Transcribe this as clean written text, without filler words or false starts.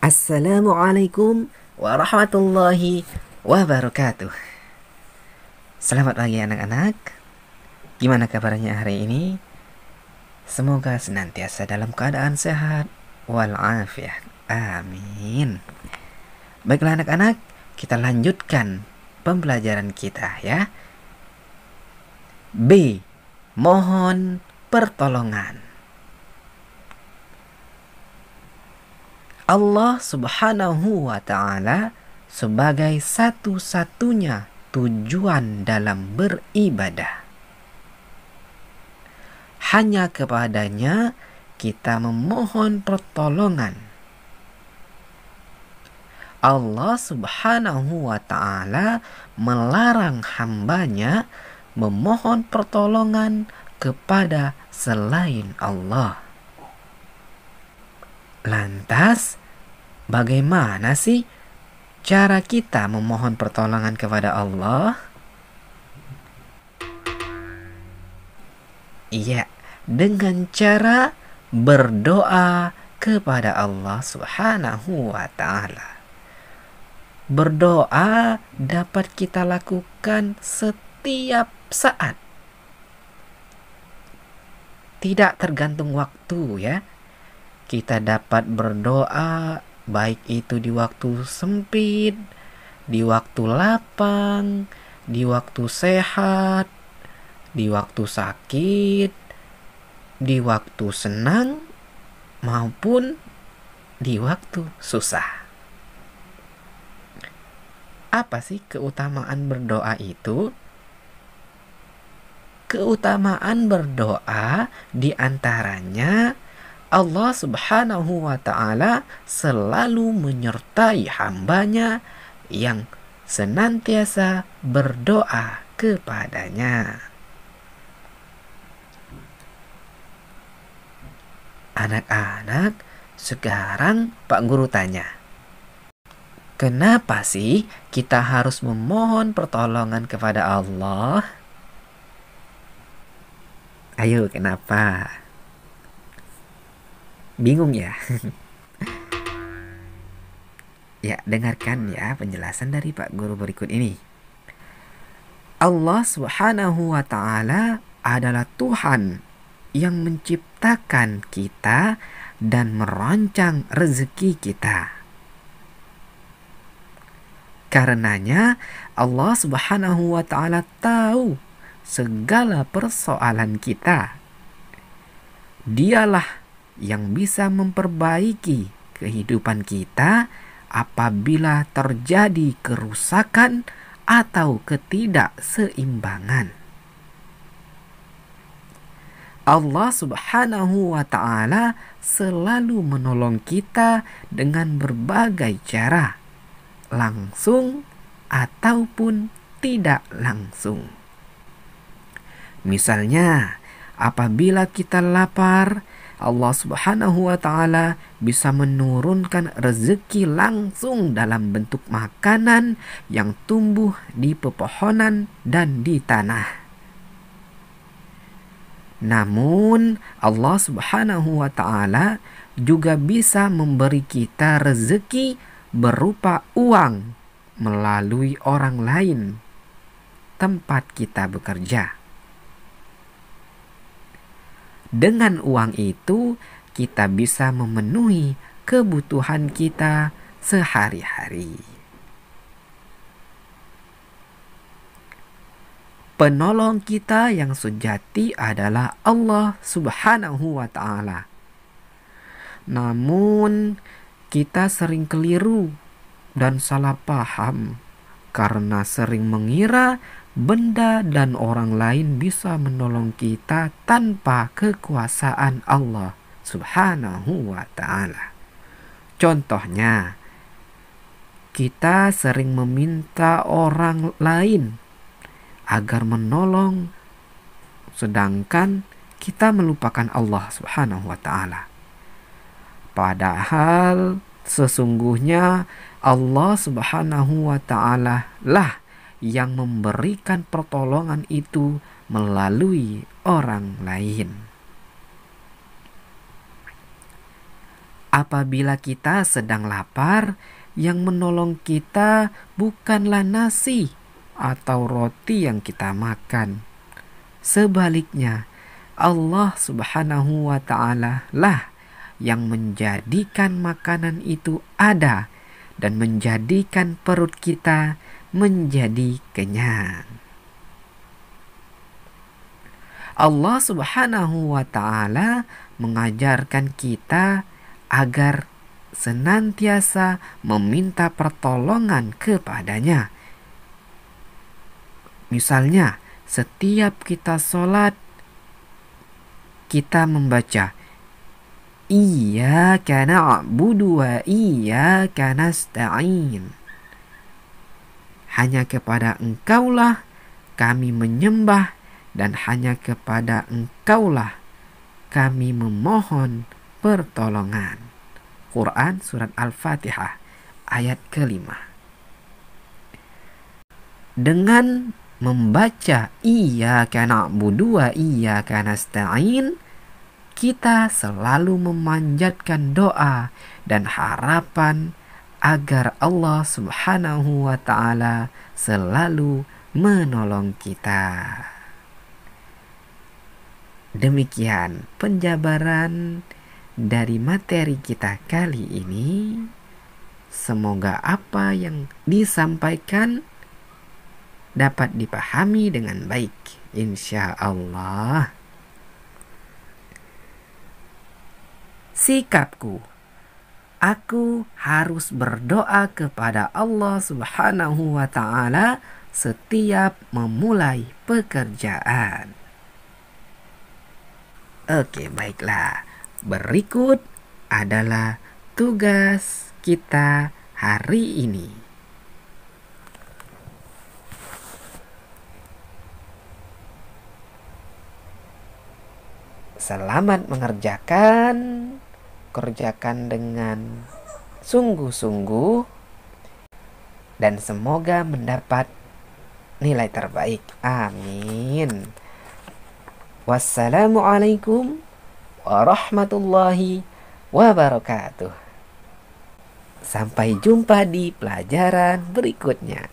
Assalamualaikum warahmatullahi wabarakatuh. Selamat pagi anak-anak. Gimana kabarnya hari ini? Semoga senantiasa dalam keadaan sehat walafiat. Amin. Baiklah anak-anak, kita lanjutkan pembelajaran kita ya. B. Mohon pertolongan. Allah Subhanahu wa Ta'ala sebagai satu-satunya tujuan dalam beribadah. Hanya kepadanya kita memohon pertolongan. Allah Subhanahu wa Ta'ala melarang hambanya memohon pertolongan kepada selain Allah. Lantas, bagaimana sih cara kita memohon pertolongan kepada Allah? Iya, dengan cara berdoa kepada Allah Subhanahu wa Ta'ala. Berdoa dapat kita lakukan setiap saat. Tidak tergantung waktu ya. Kita dapat berdoa baik itu di waktu sempit, di waktu lapang, di waktu sehat, di waktu sakit, di waktu senang, maupun di waktu susah. Apa sih keutamaan berdoa itu? Keutamaan berdoa diantaranya Allah Subhanahu wa Ta'ala selalu menyertai hambanya yang senantiasa berdoa kepadanya. Anak-anak, sekarang Pak Guru tanya, kenapa sih kita harus memohon pertolongan kepada Allah? Ayo, kenapa? Bingung ya? Ya, dengarkan ya penjelasan dari Pak Guru berikut ini. Allah Subhanahu wa Ta'ala adalah Tuhan yang menciptakan kita dan merancang rezeki kita. Karenanya Allah Subhanahu wa Ta'ala tahu segala persoalan kita. Dialah yang bisa memperbaiki kehidupan kita apabila terjadi kerusakan atau ketidakseimbangan. Allah Subhanahu wa Ta'ala selalu menolong kita dengan berbagai cara, langsung ataupun tidak langsung. Misalnya, apabila kita lapar, Allah Subhanahu wa Ta'ala bisa menurunkan rezeki langsung dalam bentuk makanan yang tumbuh di pepohonan dan di tanah. Namun Allah Subhanahu wa Ta'ala juga bisa memberi kita rezeki berupa uang melalui orang lain tempat kita bekerja. Dengan uang itu, kita bisa memenuhi kebutuhan kita sehari-hari. Penolong kita yang sejati adalah Allah Subhanahu wa Ta'ala. Namun, kita sering keliru dan salah paham karena sering mengira benda dan orang lain bisa menolong kita tanpa kekuasaan Allah Subhanahu wa Ta'ala. Contohnya, kita sering meminta orang lain agar menolong, sedangkan kita melupakan Allah Subhanahu wa Ta'ala. Padahal sesungguhnya Allah Subhanahu wa Ta'ala lah yang memberikan pertolongan itu melalui orang lain. Apabila kita sedang lapar, yang menolong kita bukanlah nasi atau roti yang kita makan. Sebaliknya, Allah Subhanahu wa Ta'ala lah yang menjadikan makanan itu ada dan menjadikan perut kita menjadi kenyang. Allah Subhanahu wa Ta'ala mengajarkan kita agar senantiasa meminta pertolongan kepadanya. Misalnya, setiap kita sholat, kita membaca Iyyaka na'budu wa iyyaka nasta'in. Hanya kepada Engkaulah kami menyembah dan hanya kepada Engkaulah kami memohon pertolongan. Quran Surat Al-Fatihah ayat ke-5. Dengan membaca Iyyaka na'budu wa iyyaka nasta'in, kita selalu memanjatkan doa dan harapan agar Allah Subhanahu wa Ta'ala selalu menolong kita. Demikian penjabaran dari materi kita kali ini. Semoga apa yang disampaikan dapat dipahami dengan baik, insya Allah. Sikapku, aku harus berdoa kepada Allah Subhanahu wa Ta'ala setiap memulai pekerjaan. Oke, baiklah. Berikut adalah tugas kita hari ini. Selamat mengerjakan, kerjakan dengan sungguh-sungguh, dan semoga mendapat nilai terbaik. Amin. Wassalamualaikum warahmatullahi wabarakatuh. Sampai jumpa di pelajaran berikutnya.